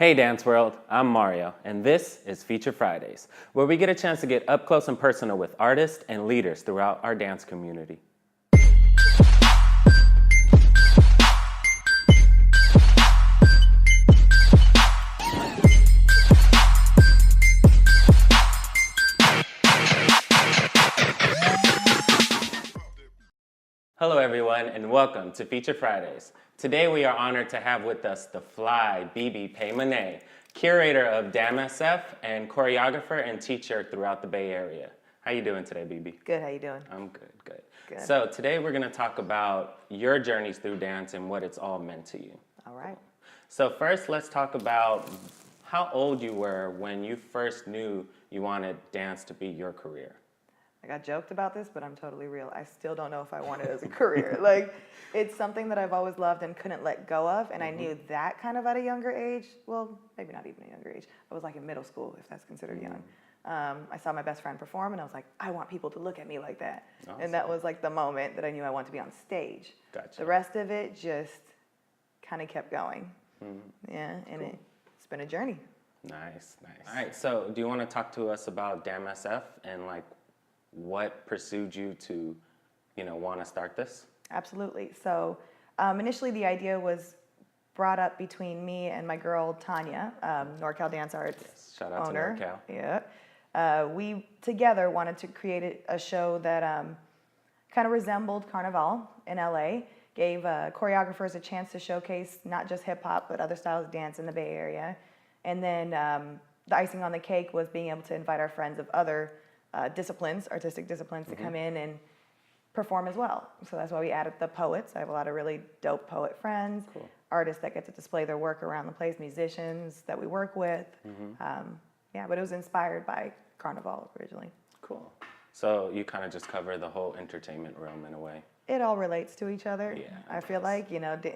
Hey Dance World, I'm Mario, and this is Feature Fridays, where we get a chance to get up close and personal with artists and leaders throughout our dance community. Hello everyone, and welcome to Feature Fridays. Today we are honored to have with us the fly Bibi Paymaneh, curator of DAMSF and choreographer and teacher throughout the Bay Area. How you doing today, Bibi? Good, how you doing? I'm good. So today we're going to talk about your journeys through dance and what it's all meant to you. All right. So first, let's talk about how old you were when you first knew you wanted dance to be your career. I joked about this, but I'm totally real. I still don't know if I want it as a career. Like, it's something that I've always loved and couldn't let go of, and I knew that kind of at a younger age. Well, maybe not even a younger age. I was like in middle school, if that's considered young. I saw my best friend perform, and I was like, I want people to look at me like that. Awesome. And that was like the moment that I knew I wanted to be on stage. Gotcha. The rest of it just kind of kept going. Yeah, and cool. It's been a journey. Nice. All right, so do you want to talk to us about DAMSF and like what pursued you to, want to start this? Absolutely. So initially the idea was brought up between me and my girl Tanya, NorCal Dance Arts Shout out owner. to NorCal. Yeah. We together wanted to create a show that kind of resembled Carnival in LA, gave choreographers a chance to showcase not just hip hop, but other styles of dance in the Bay Area. And then the icing on the cake was being able to invite our friends of other artistic disciplines, to come in and perform as well. So that's why we added the poets. I have a lot of really dope poet friends, artists that get to display their work around the place, musicians that we work with. But it was inspired by Carnival originally. Cool. So you kind of just cover the whole entertainment realm in a way. It all relates to each other. Yeah, I feel like,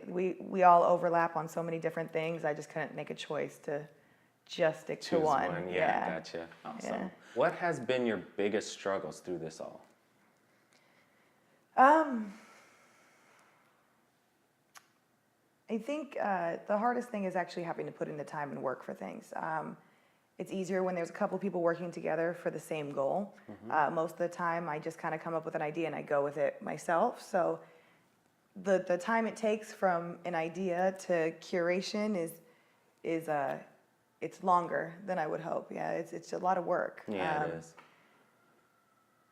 we all overlap on so many different things. I just couldn't make a choice to just stick to one. Yeah, gotcha. Awesome. Yeah. What has been your biggest struggles through this all? I think the hardest thing is actually having to put in the time and work for things. It's easier when there's a couple people working together for the same goal. Most of the time, I just kind of come up with an idea and I go with it myself. So the time it takes from an idea to curation is it's longer than I would hope. Yeah, it's a lot of work. Yeah, it is.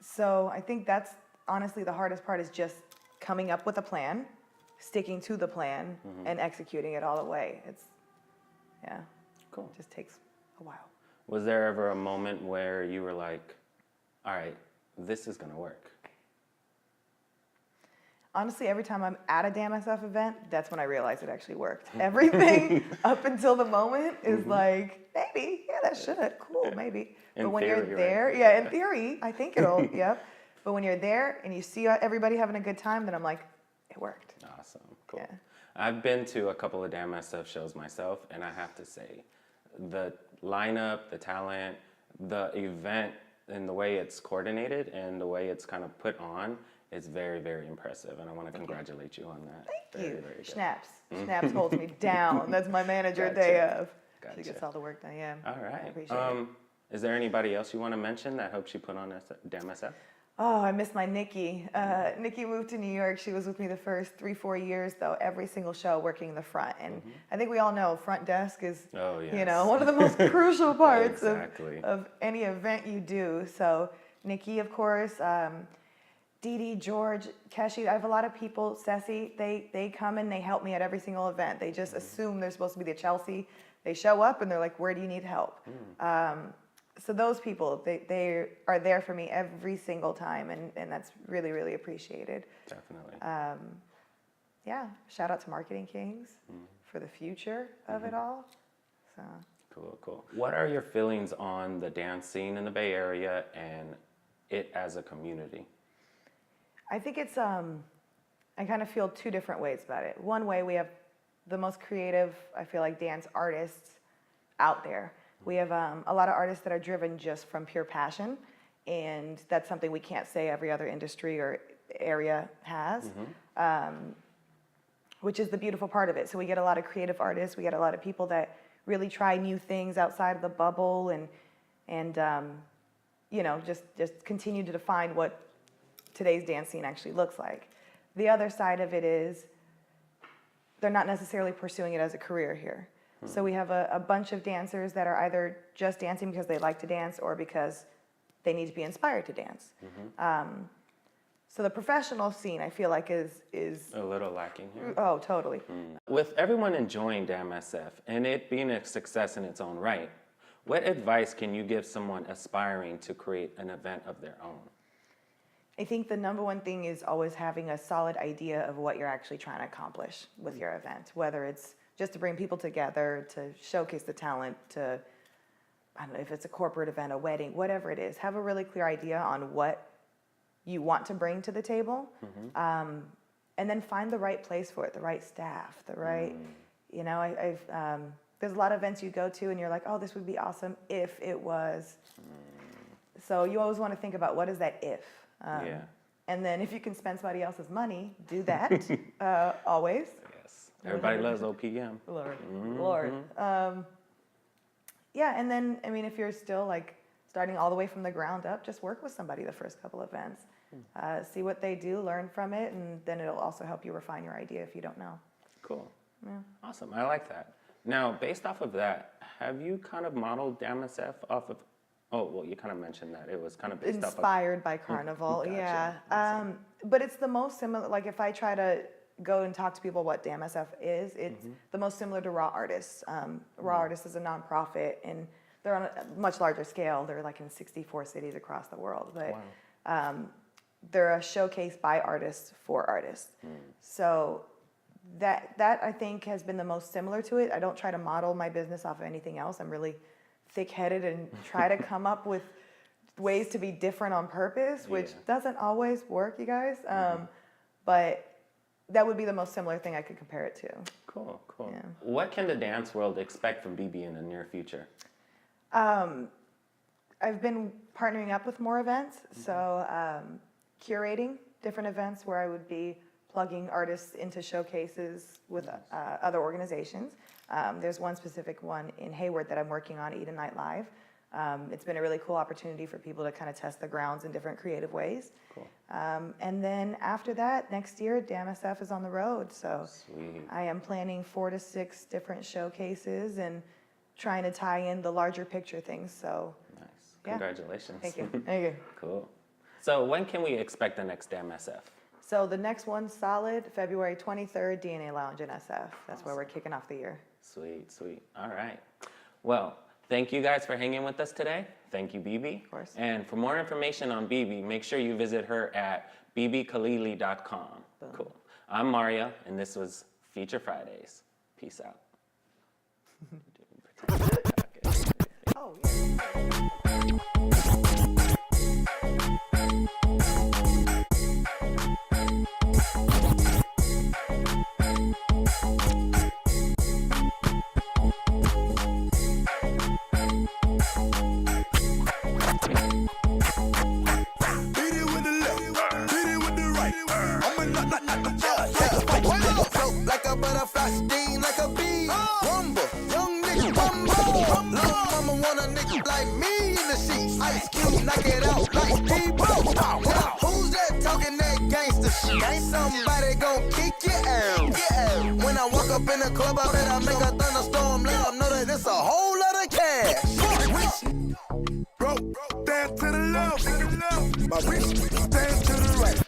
So I think that's honestly the hardest part, is just coming up with a plan, sticking to the plan, and executing it all the way. Cool. It just takes a while. Was there ever a moment where you were like, all right, this is going to work? Honestly, every time I'm at a DAMSF event, that's when I realize it actually worked. Everything up until the moment is like, maybe, that should, cool, maybe. But when you're there, in theory, I think it'll, But when you're there and you see everybody having a good time, then I'm like, it worked. Awesome, cool. Yeah. I've been to a couple of DAMSF shows myself, and I have to say, the lineup, the talent, the event, and the way it's coordinated and the way it's kind of put on, it's very, very impressive, and I want to congratulate you on that. Thank you. Very good. Schnaps. Schnaps holds me down. That's my manager day of. Gotcha. She gets all the work done, yeah. All right. I appreciate it. Is there anybody else you want to mention that helps you put on DAMSF? Oh, I miss my Nikki. Nikki moved to New York. She was with me the first 3-4 years, though, every single show working the front. And I think we all know front desk is, one of the most crucial parts of any event you do. So Nikki, of course, Dee Dee, George, Keshi, I have a lot of people, Ceci, they come and they help me at every single event. They just assume they're supposed to be the Chelsea. They show up and they're like, where do you need help? So those people, they are there for me every single time, and that's really, really appreciated. Definitely. Shout out to Marketing Kings for the future of it all. So. Cool. What are your feelings on the dance scene in the Bay Area and it as a community? I think it's, I kind of feel two different ways about it. One way, we have the most creative, I feel like, dance artists out there. We have a lot of artists that are driven just from pure passion, and that's something we can't say every other industry or area has, which is the beautiful part of it. So we get a lot of creative artists, we get a lot of people that really try new things outside of the bubble and you know, just continue to define what today's dance scene actually looks like. The other side of it is they're not necessarily pursuing it as a career here. So we have a bunch of dancers that are either just dancing because they like to dance or because they need to be inspired to dance. So the professional scene, I feel like, is a little lacking here. Oh, totally. With everyone enjoying Damn SF and it being a success in its own right, what advice can you give someone aspiring to create an event of their own? I think the number one thing is always having a solid idea of what you're actually trying to accomplish with your event, whether it's just to bring people together, to showcase the talent, to, I don't know, if it's a corporate event, a wedding, whatever it is, have a really clear idea on what you want to bring to the table, and then find the right place for it, the right staff, the right, you know, there's a lot of events you go to and you're like, oh, this would be awesome if it was. So you always want to think about what is that if. And then if you can spend somebody else's money, do that, always. Yes, everybody loves OPM. Lord. Yeah, and then, I mean, if you're still like starting all the way from the ground up, just work with somebody the first couple events. See what they do, learn from it, and then it'll also help you refine your idea if you don't know. Cool. Yeah. Awesome, I like that. Now, based off of that, have you kind of modeled Damn SF off of, oh, well, you kind of mentioned that. It was kind of based off of... Inspired by Carnival, Gotcha. yeah. Awesome. But it's the most similar, like if I try to go and talk to people what Damn SF is, it's the most similar to Raw Artists. Raw Artists is a nonprofit, and they're on a much larger scale. They're like in 64 cities across the world. But they're a showcase by artists for artists. So that I think has been the most similar to it. I don't try to model my business off of anything else. I'm really thick-headed and try to come up with ways to be different on purpose, which doesn't always work, you guys. But that would be the most similar thing I could compare it to. Cool, cool. Yeah. What can the dance world expect from Bibi in the near future? I've been partnering up with more events, so curating different events where I would be plugging artists into showcases with other organizations. There's one specific one in Hayward that I'm working on, Eden Night Live. It's been a really cool opportunity for people to kind of test the grounds in different creative ways. Cool. And then after that, next year, Damn SF is on the road. So Sweet. I am planning 4 to 6 different showcases and trying to tie in the larger picture things. So Nice. Yeah. Congratulations. Thank you. Thank you. Cool. So when can we expect the next Damn SF? So the next one's solid, February 23rd, DNA Lounge in SF. That's where we're kicking off the year. Sweet, sweet. All right. Well, thank you guys for hanging with us today. Thank you, Bibi. Of course. And for more information on Bibi, make sure you visit her at bibikhalili.com. Cool. I'm Mario, and this was Feature Fridays. Peace out. Oh, yeah. Like a butterfly, sting like a bee. Rumble, young nigga, rumble. Little mama want a nigga like me in the sheets. Ice Cube, knock it out like people. Now, who's that talking that gangster shit? Somebody gon' kick your ass. When I walk up in the club, I better make a thunderstorm. Let them know that it's a whole lot of cash. Broke, stand to the left. My wrist, stand to the right.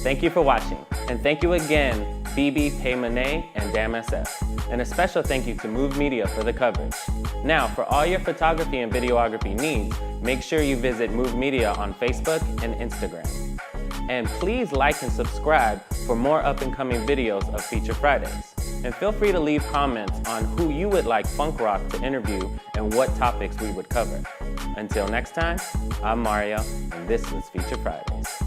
Thank you for watching, and thank you again, Bibi, Paymaneh, and Damn SF. And a special thank you to Move Media for the coverage. Now, for all your photography and videography needs, make sure you visit Move Media on Facebook and Instagram. And please like and subscribe for more up-and-coming videos of Feature Fridays. And feel free to leave comments on who you would like Funk Rock to interview and what topics we would cover. Until next time, I'm Mario, and this was Feature Fridays.